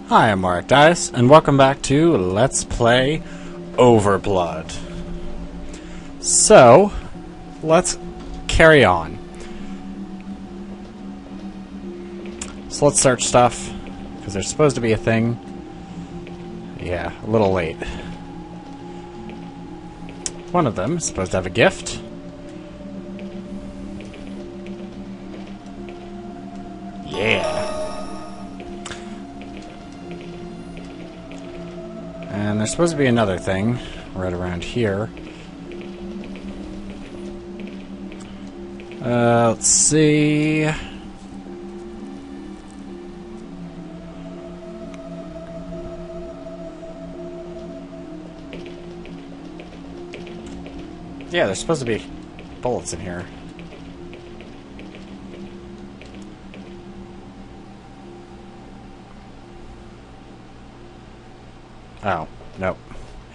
Hi, I'm Mark Dice, and welcome back to Let's Play Overblood. So, let's carry on. So let's search stuff, because there's supposed to be a thing. Yeah, a little late. One of them is supposed to have a gift. Yeah. And there's supposed to be another thing right around here. Let's see. Yeah, there's supposed to be bullets in here. Oh, nope.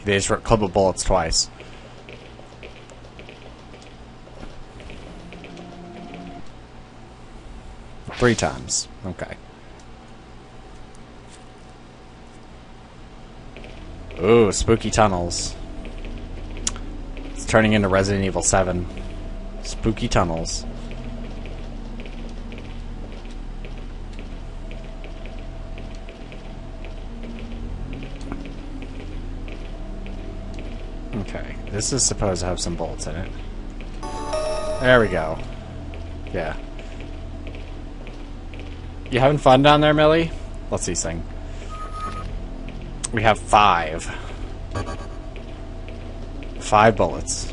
They just wrote clip of bullets twice. Three times. Okay. Ooh, spooky tunnels. It's turning into Resident Evil 7. Spooky tunnels. Okay, this is supposed to have some bullets in it. There we go. Yeah. You having fun down there, Millie? Let's see, sing. We have 5. 5 bullets.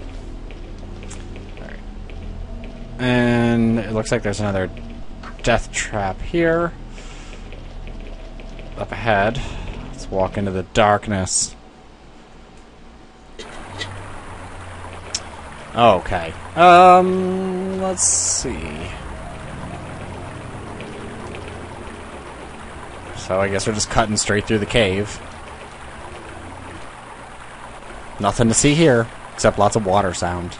Alright. And it looks like there's another death trap here. Up ahead. Let's walk into the darkness. Okay. Let's see. So I guess we're just cutting straight through the cave. Nothing to see here, except lots of water sound.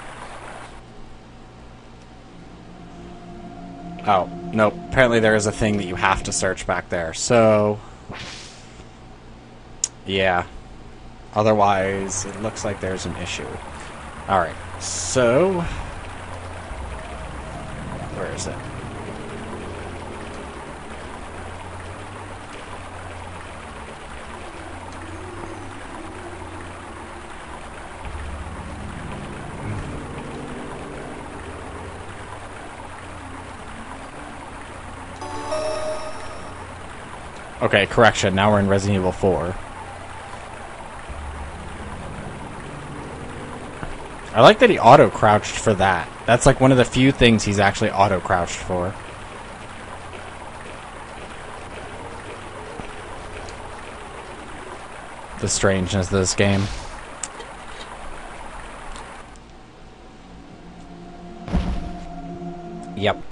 Oh, nope. Apparently there is a thing that you have to search back there, so... yeah. Otherwise, it looks like there's an issue. Alright, so... where is it? Okay, correction, now we're in Resident Evil 4. I like that he auto-crouched for that. That's like one of the few things he's actually auto-crouched for. The strangeness of this game. Yep.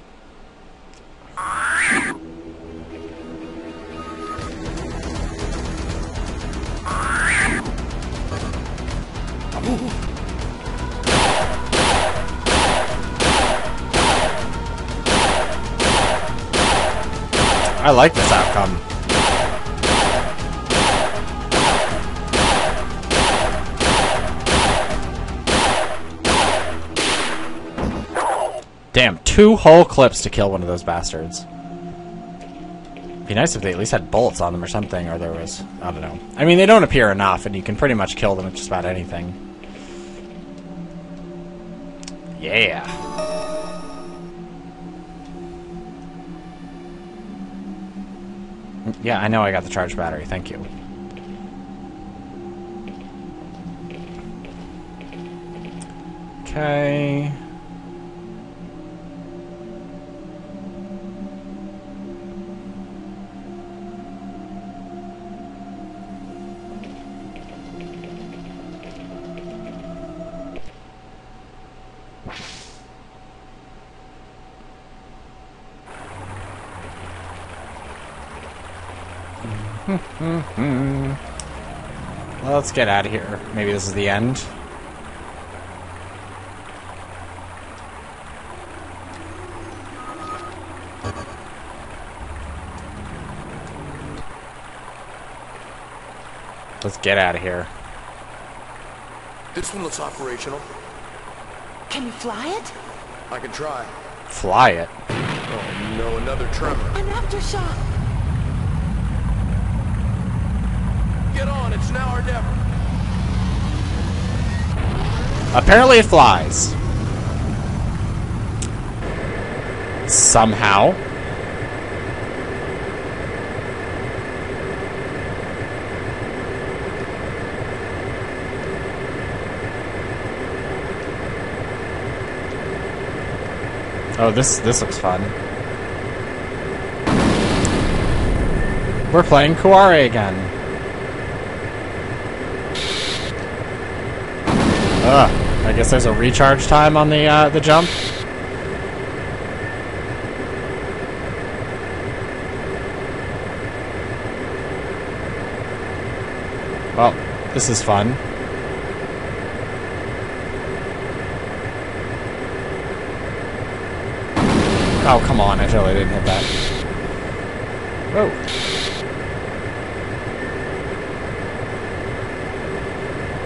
I like this outcome. Damn, 2 whole clips to kill one of those bastards. Be nice if they at least had bullets on them or something, or there was... I don't know. I mean, they don't appear enough, and you can pretty much kill them with just about anything. Yeah. Yeah, I know I got the charged battery. Thank you. Okay. Well, let's get out of here. Maybe this is the end. Let's get out of here. This one looks operational. Can you fly it? I can try. Fly it. Oh no, another tremor. An aftershock. Get on, it's now or never. Apparently it flies. Somehow. Oh, this looks fun. We're playing Kuare again. I guess there's a recharge time on the jump. Well, this is fun. Oh, come on, I totally didn't hit that. Whoa.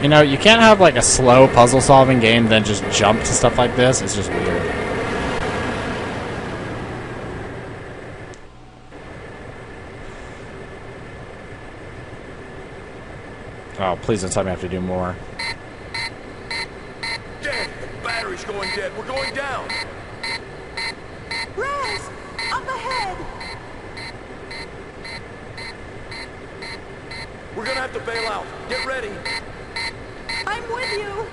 You know, you can't have like a slow puzzle-solving game then just jump to stuff like this. It's just weird. Oh, please don't tell me I have to do more. Damn, the battery's going dead. We're going down. Raz! Up ahead! We're gonna have to bail out. Get ready. I'm with you!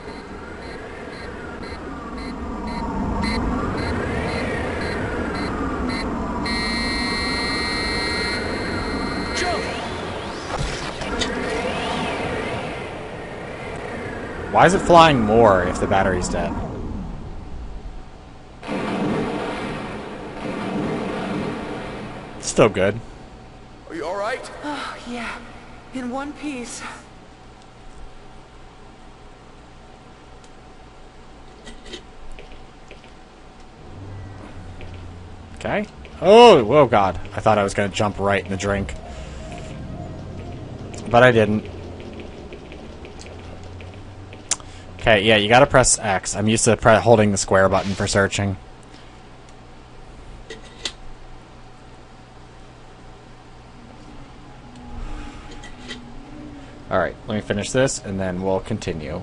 Jump! Why is it flying more if the battery's dead? Still good. Are you alright? Oh, yeah. In one piece. Okay. Oh, whoa, God. I thought I was going to jump right in the drink. But I didn't. Okay, yeah, you gotta press X. I'm used to holding the square button for searching. Alright, let me finish this, and then we'll continue.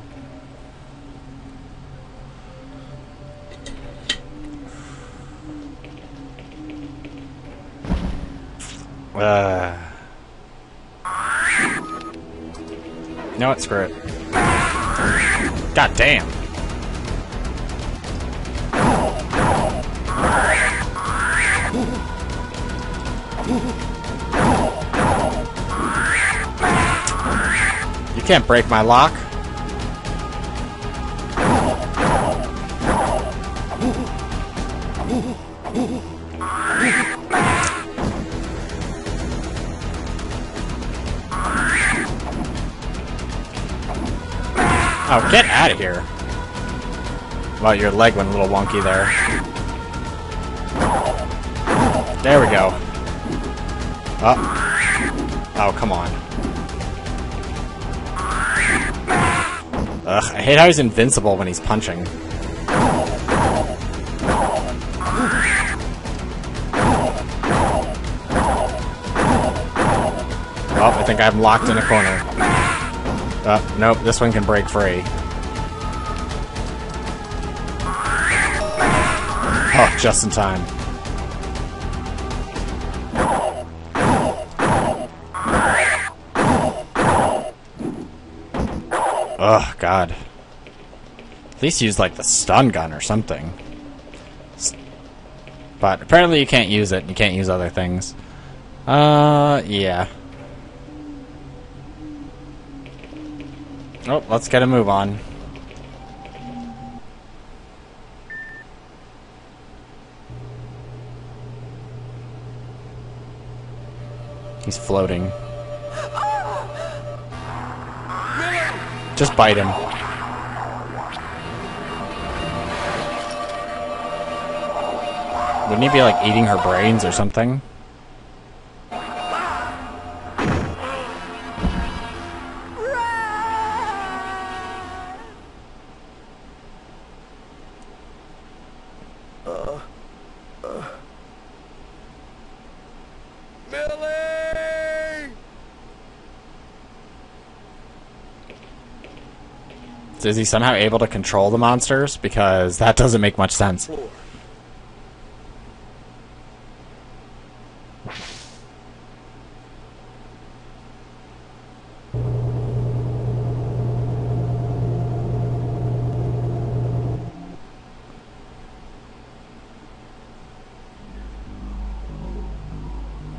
You know what? Screw it. God damn. You can't break my lock. Oh, get out of here. Well, your leg went a little wonky there. There we go. Oh, come on. Ugh, I hate how he's invincible when he's punching. Oh, I think I'm locked in a corner. Nope, this one can break free. Oh, just in time. Oh, God. At least use, like, the stun gun or something. But apparently you can't use it. You can't use other things. Yeah. Oh, let's get a move on. He's floating. Just bite him. Wouldn't he be like eating her brains or something? Is he somehow able to control the monsters? Because that doesn't make much sense. Floor.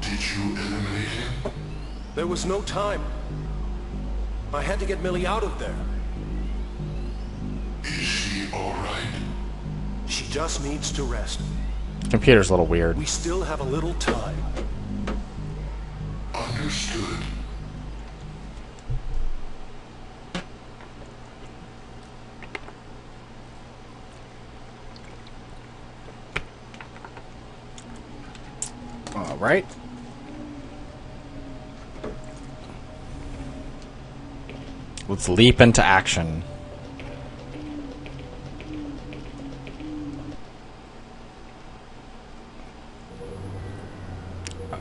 Did you eliminate him? There was no time. I had to get Millie out of there. Is she alright? She just needs to rest. Computer's a little weird. We still have a little time. Understood. All right. Let's leap into action.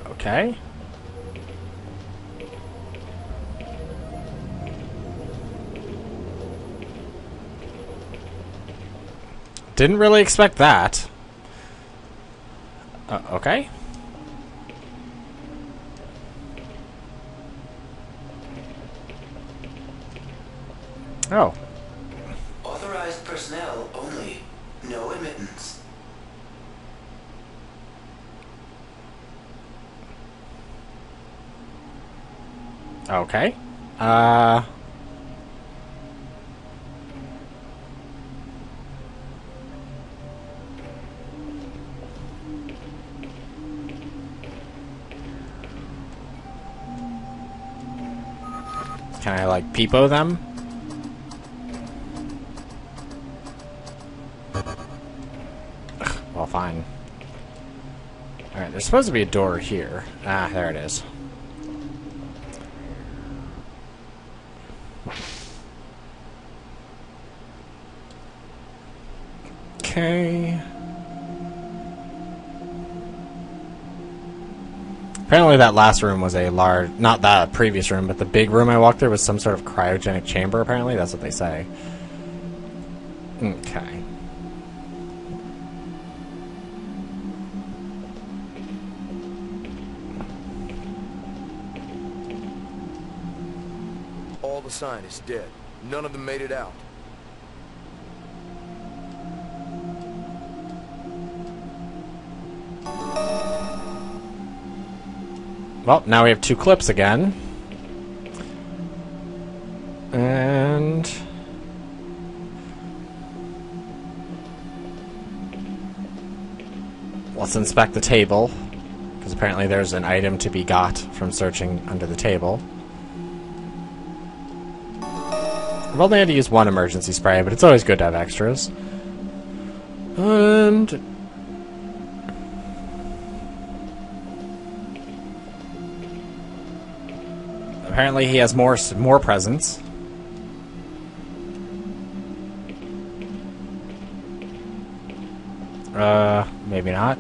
Okay. Didn't really expect that. Okay. Oh. Authorized personnel only. No admittance. Okay. Can I, like, peepo them? Ugh, well, fine. Alright, there's supposed to be a door here. Ah, there it is. Okay. Apparently that last room was a large... Not that previous room, but the big room I walked through was some sort of cryogenic chamber, apparently. That's what they say. Okay. All the scientists dead. None of them made it out. Well, now we have 2 clips again. And... let's inspect the table. Because apparently there's an item to be got from searching under the table. I've only had to use 1 emergency spray, but it's always good to have extras. And... apparently he has more presents. Maybe not.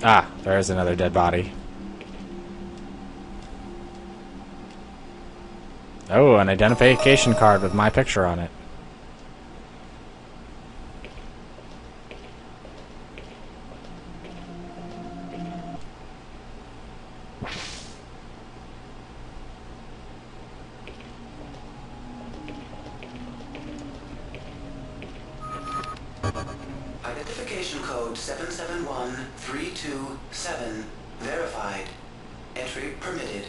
Ah, there is another dead body. Oh, an identification card with my picture on it. Identification code 771327. Verified. Entry permitted.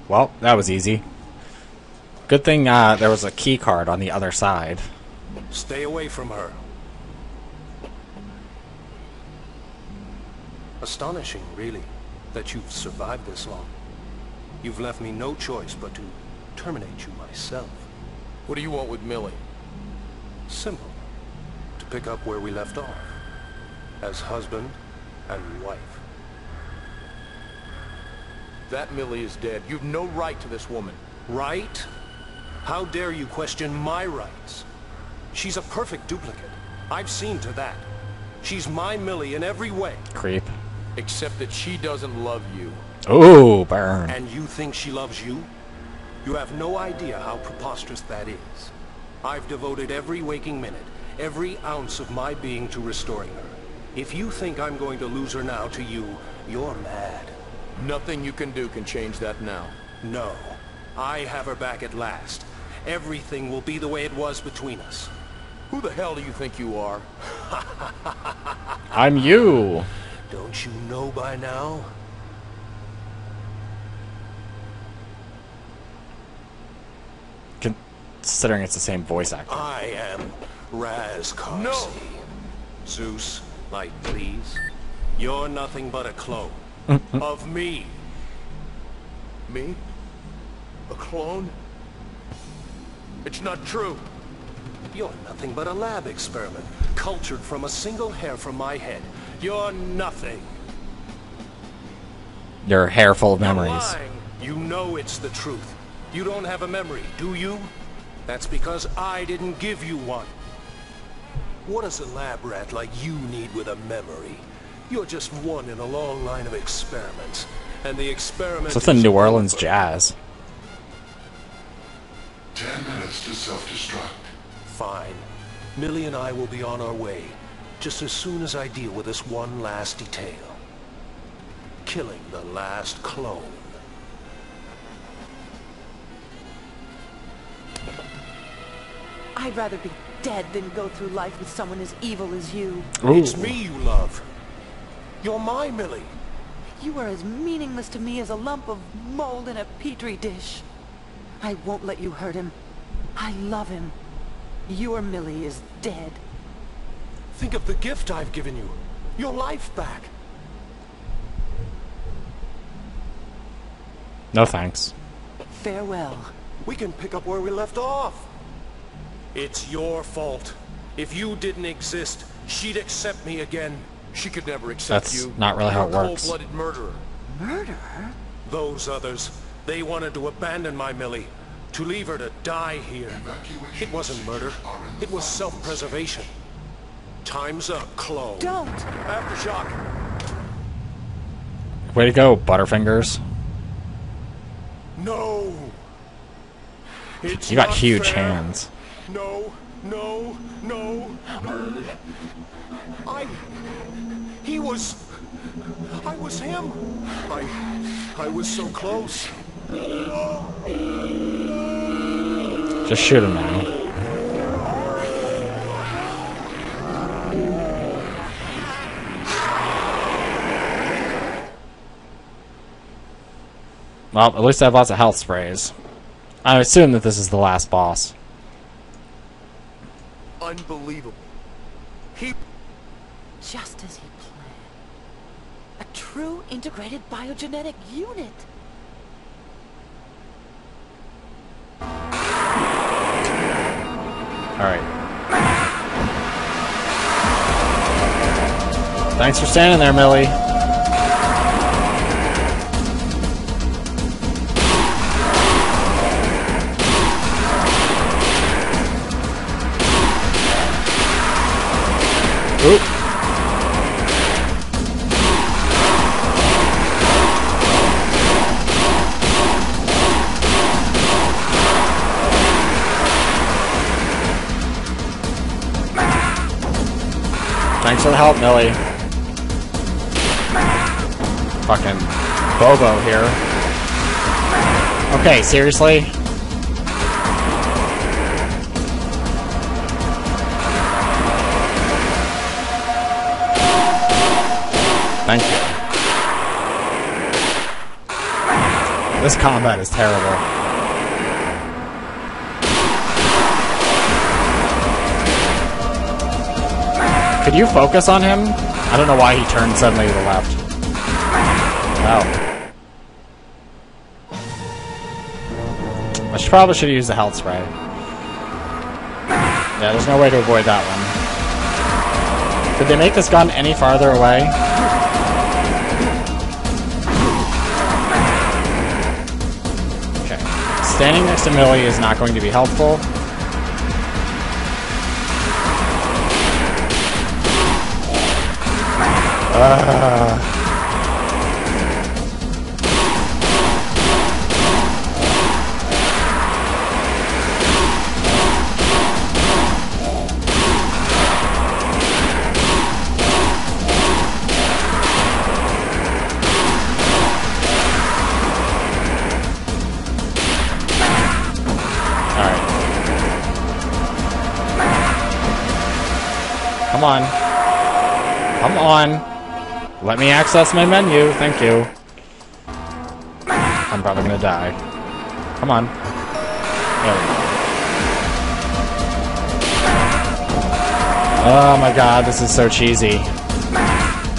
Well, that was easy. Good thing there was a key card on the other side. Stay away from her. Astonishing, really, that you've survived this long. You've left me no choice but to terminate you myself. What do you want with Millie? Simple. To pick up where we left off. As husband and wife. That Millie is dead. You've no right to this woman. Right? How dare you question my rights? She's a perfect duplicate. I've seen to that. She's my Millie in every way. Creep. Except that she doesn't love you. Ooh, burn. And you think she loves you? You have no idea how preposterous that is. I've devoted every waking minute, every ounce of my being to restoring her. If you think I'm going to lose her now to you, you're mad. Nothing you can do can change that now. No. I have her back at last. Everything will be the way it was between us. Who the hell do you think you are? I'm you. Don't you know by now? Considering it's the same voice actor. I am Raz Karsi. No! Zeus, light please. You're nothing but a clone. Of me. Me? A clone? It's not true. You're nothing but a lab experiment, cultured from a single hair from my head. You're nothing. Your hair full of You're memories. lying. You know it's the truth. You don't have a memory, do you? That's because I didn't give you one. What does a lab rat like you need with a memory? You're just one in a long line of experiments. And the experiment So it's in is New Orleans over. jazz. 10 minutes to self-destruct. Fine. Millie and I will be on our way, just as soon as I deal with this one last detail. Killing the last clone. I'd rather be dead than go through life with someone as evil as you. Ooh. It's me you love. You're my Millie. You are as meaningless to me as a lump of mold in a petri dish. I won't let you hurt him. I love him. Your Millie is dead. Think of the gift I've given you. Your life back. No thanks. Farewell. We can pick up where we left off. It's your fault. If you didn't exist, she'd accept me again. She could never accept That's you. not really how it You're a works. cold-blooded murderer. Murder? Those others, they wanted to abandon my Millie. To leave her to die here. It wasn't murder. It was self-preservation. Time's up, clone. Don't! Aftershock. Way to go, Butterfingers. No. It's You got not huge fair. hands. No, no, no. I was him. I was so close. Just shoot him now. Well, at least I have lots of health sprays. I assume that this is the last boss. Unbelievable. He... Just as he planned. A true integrated biogenetic unit. Alright. Thanks for standing there, Millie. Oop. Thanks for the help, Millie. Fucking Bobo here. Okay, seriously? Thank you. This combat is terrible. Could you focus on him? I don't know why he turned suddenly to the left. Oh. I probably should have used the health spray. Yeah, there's no way to avoid that one. Did they make this gun any farther away? Okay. Standing next to Millie is not going to be helpful. Come on. Come on. Let me access my menu. Thank you. I'm probably gonna die. Come on. There we go. Oh my god, this is so cheesy.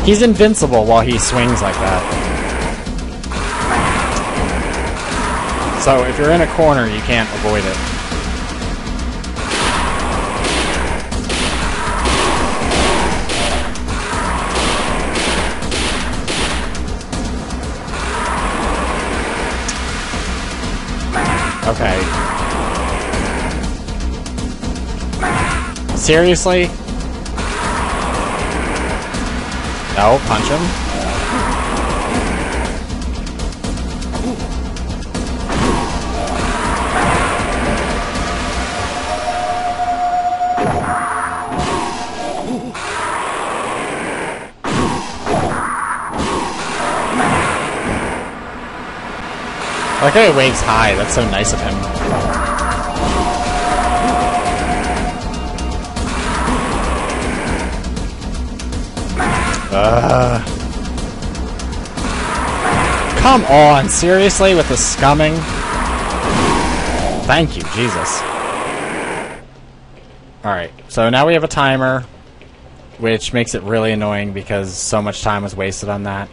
He's invincible while he swings like that. So if you're in a corner, you can't avoid it. Okay. Seriously? No, punch him. I like how he waves high. That's so nice of him. Come on, seriously, with the scumming? Thank you, Jesus. Alright, so now we have a timer, which makes it really annoying because so much time was wasted on that.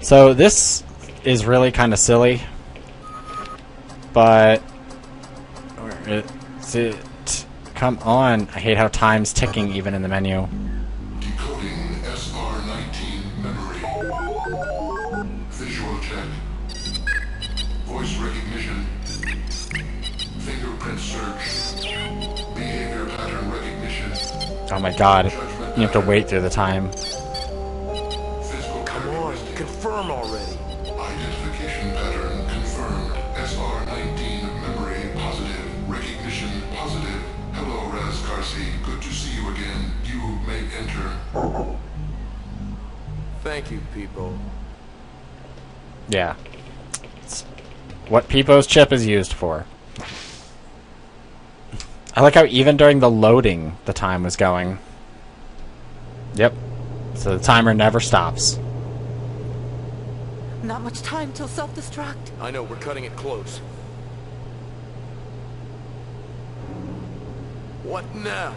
So this is really kind of silly. But where is it? Come on. I hate how time's ticking even in the menu. Decoding SR-19 memory. Visual check. Voice recognition. Fingerprint search. Behavior pattern recognition. Oh my god. You have to wait through the time. Come on, confirm already. Identification pattern confirmed. SR-19 memory positive. Recognition positive. Hello, Raz Karsi. Good to see you again. You may enter. Thank you, people. Yeah. It's what Peepo's chip is used for. I like how even during the loading, the time was going. Yep. So the timer never stops. Not much time till self-destruct. I know, we're cutting it close. What now?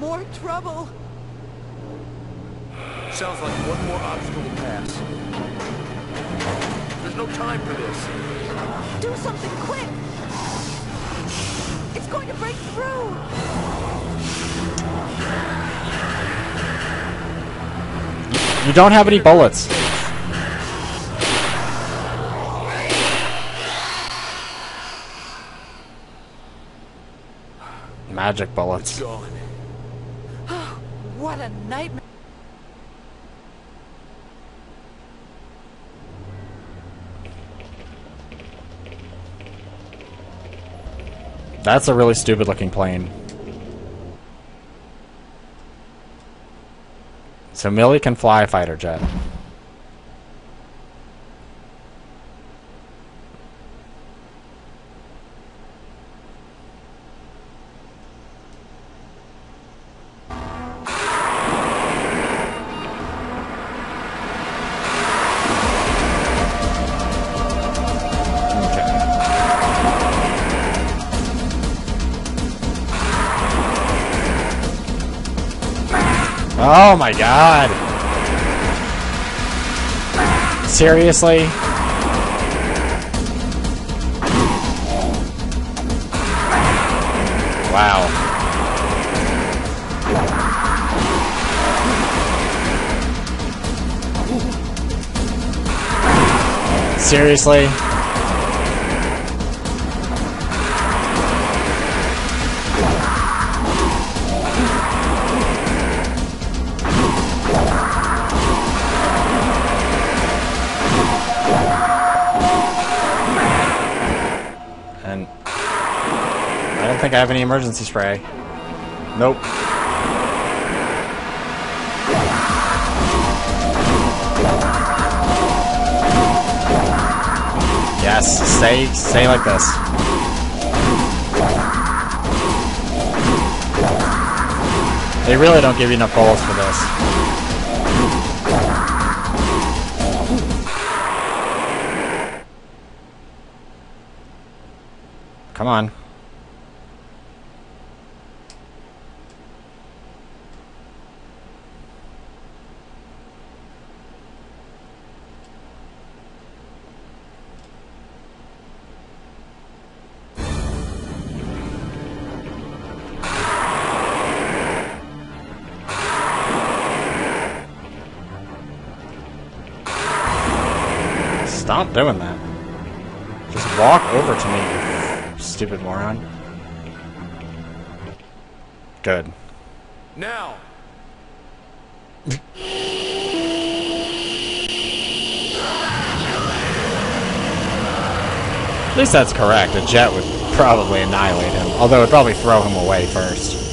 More trouble. Sounds like one more obstacle to pass. There's no time for this. Do something quick. It's going to break through. You don't have any bullets. Magic bullets. It's gone. Oh, what a nightmare. That's a really stupid looking plane. So Millie can fly a fighter jet. Oh my god! Seriously? Wow. Seriously? think I have any emergency spray. Nope. Yes, stay like this. They really don't give you enough bullets for this. Come on. Stop doing that. Just walk over to me, you stupid moron. Good. Now! At least that's correct. A jet would probably annihilate him, although it would probably throw him away first.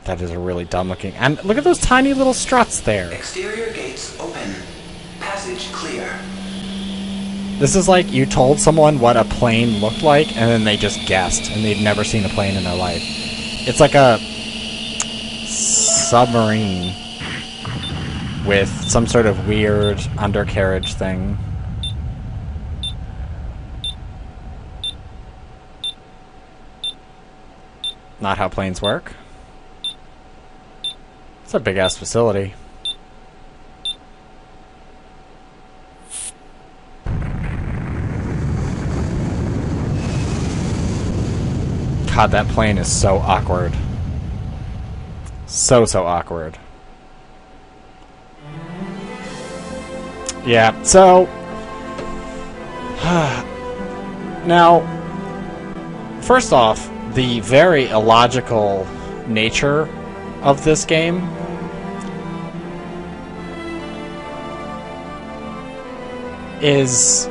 That is a really dumb looking... And look at those tiny little struts there. Exterior gates open. Passage clear. This is like you told someone what a plane looked like, and then they just guessed, and they'd never seen a plane in their life. It's like a submarine with some sort of weird undercarriage thing. Not how planes work. It's a big-ass facility. God, that plane is so awkward. So awkward. Yeah, so... now, first off, the very illogical nature of this game is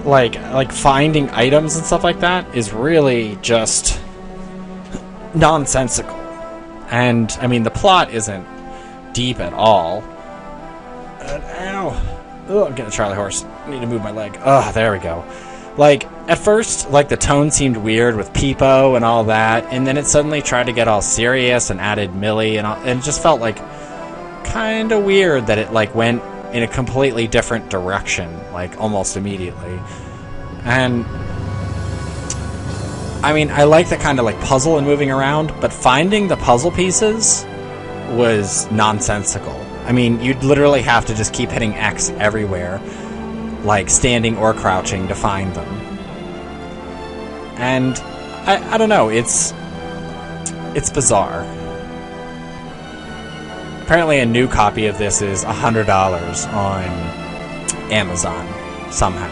like finding items and stuff like that is really just nonsensical. And I mean, the plot isn't deep at all. Ow! Oh, I'm getting a Charlie horse. I need to move my leg. Oh, there we go. Like, at first, like, the tone seemed weird with Peepo and all that, and then it suddenly tried to get all serious and added Millie, and it just felt, like, kind of weird that it, like, went in a completely different direction, like, almost immediately. And, I mean, I like the kind of, like, puzzle and moving around, but finding the puzzle pieces was nonsensical. I mean, you'd literally have to just keep hitting X everywhere, like standing or crouching to find them. And I don't know, it's bizarre. Apparently a new copy of this is $100 on Amazon somehow.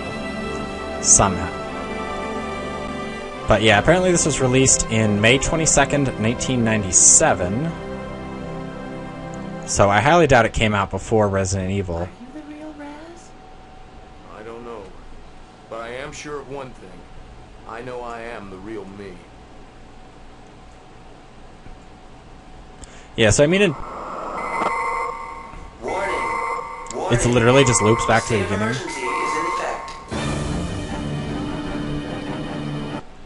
But yeah, apparently this was released in May 22nd, 1997. So I highly doubt it came out before Resident Evil. Are you the real Raz? I don't know. But I am sure of one thing. I know I am the real me. Yeah, so I mean, Warning. it's literally just loops back to the State of beginning. emergency is in effect.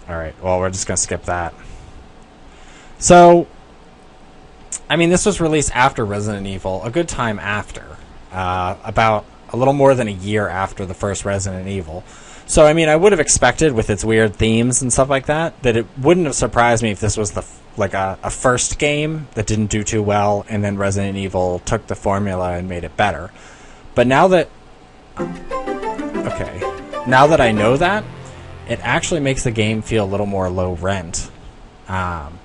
Alright, well, we're just gonna skip that. So, I mean, this was released after Resident Evil, a good time after. About a little more than a year after the first Resident Evil. So, I mean, I would have expected, with its weird themes and stuff like that, that it wouldn't have surprised me if this was a first game that didn't do too well, and then Resident Evil took the formula and made it better. But now that... Okay. Now that I know that, it actually makes the game feel a little more low rent. And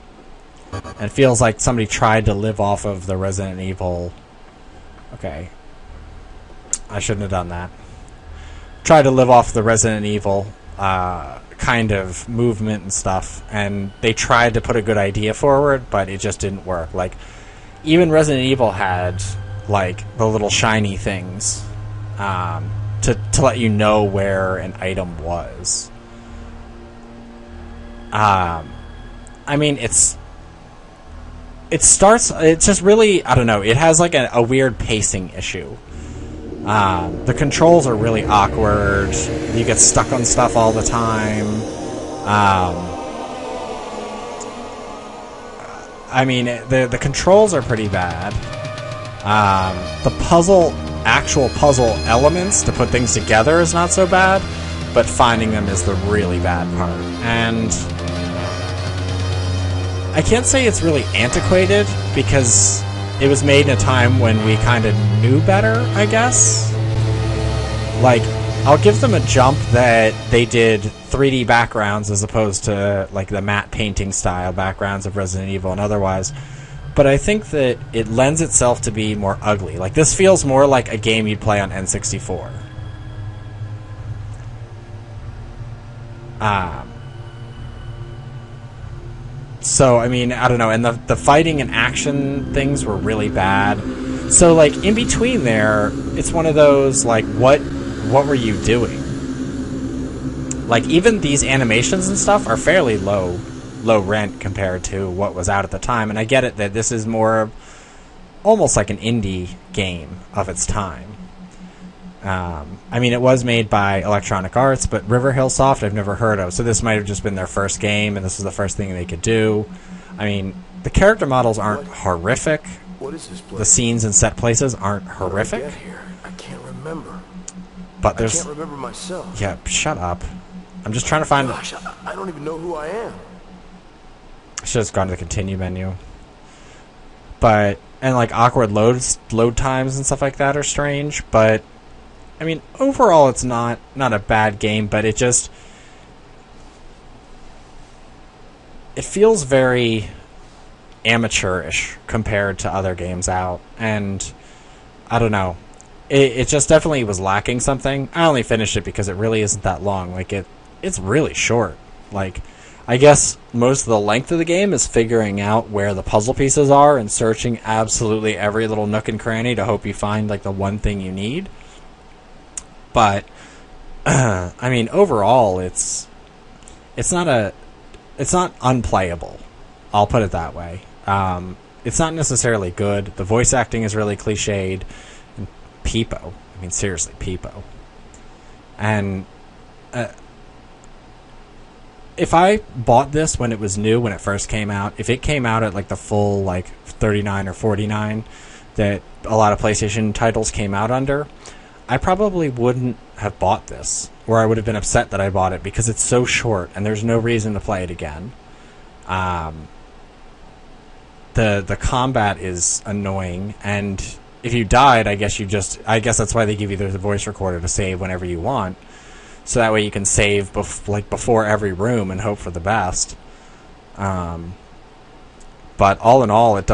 it feels like somebody tried to live off of the Resident Evil... Okay. I shouldn't have done that. Tried to live off the Resident Evil kind of movement and stuff, and they tried to put a good idea forward, but it just didn't work. Like, even Resident Evil had, like, the little shiny things. to let you know where an item was. I mean, it's just really, I don't know, it has like a weird pacing issue. The controls are really awkward. You get stuck on stuff all the time. I mean, the controls are pretty bad. The actual puzzle elements to put things together is not so bad, but finding them is the really bad part. And I can't say it's really antiquated, because it was made in a time when we kind of knew better, I guess. Like, I'll give them a jump that they did 3D backgrounds as opposed to, like, the matte painting style backgrounds of Resident Evil and otherwise. But I think that it lends itself to be more ugly. Like, this feels more like a game you'd play on N64. So, I mean, I don't know. And the fighting and action things were really bad. So, like, in between there, it's one of those, like, what were you doing? Like, even these animations and stuff are fairly low rent compared to what was out at the time. And I get it that this is more almost like an indie game of its time. I mean, it was made by Electronic Arts, but River Hill Soft I've never heard of, so this might have just been their first game, and this was the first thing they could do. I mean, the character models aren't horrific. What is this place? The scenes and set places aren't horrific. Get here. I can't remember. But there's... I can't remember myself. Yeah, shut up. I'm just trying to find... Gosh, I don't even know who I am. I should have just gone to the continue menu. But... And, like, awkward load times and stuff like that are strange, but... I mean, overall, it's not a bad game, but it just... It feels very amateurish compared to other games out, and I don't know. It just definitely was lacking something. I only finished it because it really isn't that long. Like, it's really short. Like, I guess most of the length of the game is figuring out where the puzzle pieces are and searching absolutely every little nook and cranny to hope you find, like, the one thing you need. But, I mean, overall, it's not unplayable. I'll put it that way. It's not necessarily good. The voice acting is really cliched. And Peepo. I mean, seriously, Peepo. And, if I bought this when it was new, when it first came out, if it came out at, like, the full, like, 39 or 49 that a lot of PlayStation titles came out under... I probably wouldn't have bought this, or I would have been upset that I bought it because it's so short and there's no reason to play it again. The combat is annoying, and if you died, I guess that's why they give you the voice recorder to save whenever you want, so that way you can save before every room and hope for the best. But all in all, it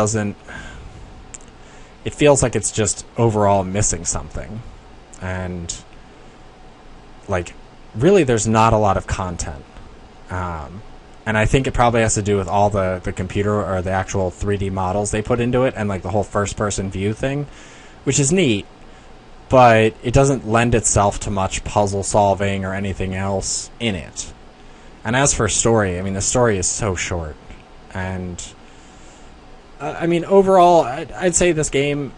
feels like it's just overall missing something. And, like, really there's not a lot of content. And I think it probably has to do with all the computer or the actual 3D models they put into it and, like, the whole first-person view thing, which is neat, but it doesn't lend itself to much puzzle solving or anything else in it. And as for story, I mean, the story is so short. And, I mean, overall, I'd say this game,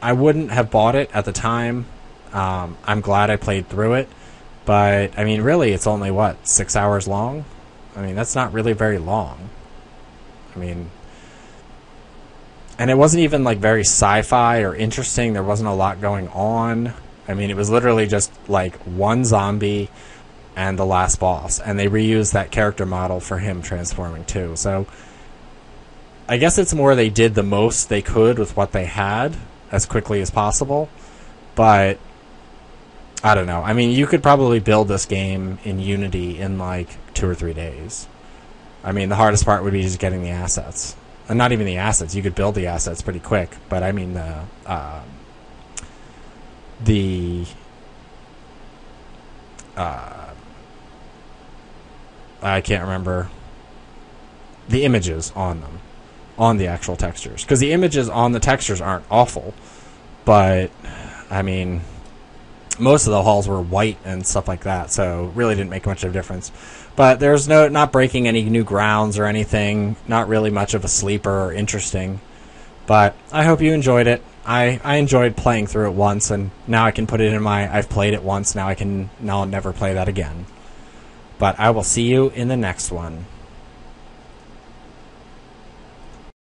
I wouldn't have bought it at the time. I'm glad I played through it, but, I mean, really, it's only, 6 hours long? I mean, that's not really very long. I mean, and it wasn't even, like, very sci-fi or interesting. There wasn't a lot going on. I mean, it was literally just, like, one zombie and the last boss, and they reused that character model for him transforming, too. So, I guess it's more they did the most they could with what they had as quickly as possible, but... I don't know. I mean, you could probably build this game in Unity in, like, 2 or 3 days. I mean, the hardest part would be just getting the assets. And not even the assets. You could build the assets pretty quick. But, I mean, I can't remember the images on them. On the actual textures. Because the images on the textures aren't awful. But, I mean... most of the halls were white and stuff like that, so really didn't make much of a difference. But there's not breaking any new grounds or anything, not really much of a sleeper or interesting. But I hope you enjoyed it. I enjoyed playing through it once, and now I can put it in my, I've played it once, now I'll never play that again. But I will see you in the next one.